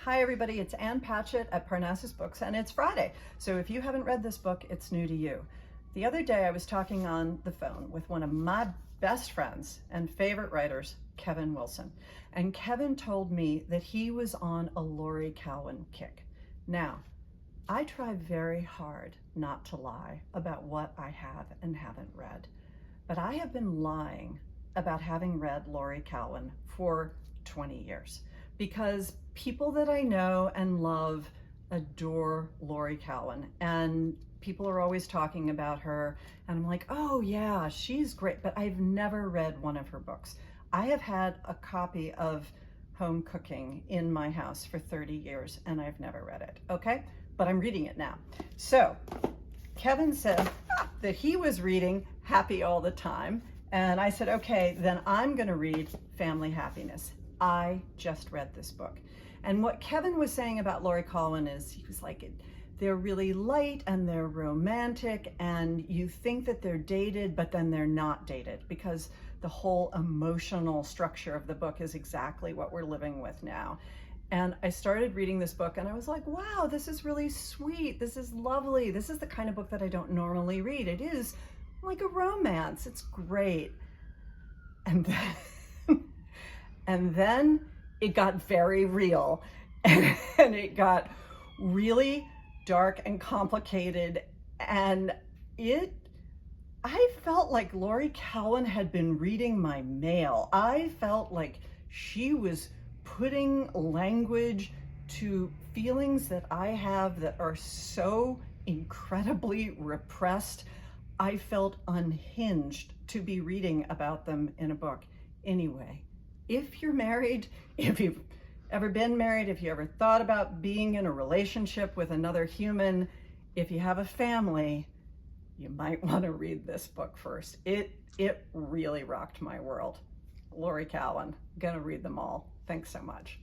Hi everybody, it's Ann Patchett at Parnassus Books, and it's Friday. So if you haven't read this book, it's new to you. The other day I was talking on the phone with one of my best friends and favorite writers, Kevin Wilson. And Kevin told me that he was on a Laurie Colwin kick. Now, I try very hard not to lie about what I have and haven't read, but I have been lying about having read Laurie Colwin for 20 years because people that I know and love adore Laurie Colwin, and people are always talking about her, and I'm like, oh yeah, she's great, but I've never read one of her books. I have had a copy of Home Cooking in my house for 30 years and I've never read it, okay? But I'm reading it now. So Kevin said that he was reading Happy All the Time, and I said, okay, then I'm gonna read Family Happiness. I just read this book. And what Kevin was saying about Laurie Colwin is, he was like, they're really light and they're romantic, and you think that they're dated, but then they're not dated, because the whole emotional structure of the book is exactly what we're living with now. And I started reading this book and I was like, wow, this is really sweet. This is lovely. This is the kind of book that I don't normally read. It is like a romance. It's great. And then it got very real, and it got really dark and complicated, and I felt like Laurie Colwin had been reading my mail. I felt like she was putting language to feelings that I have that are so incredibly repressed. I felt unhinged to be reading about them in a book. Anyway, if you're married, if you've ever been married, if you ever thought about being in a relationship with another human, if you have a family, you might want to read this book first. It really rocked my world. Laurie Colwin, gonna read them all. Thanks so much.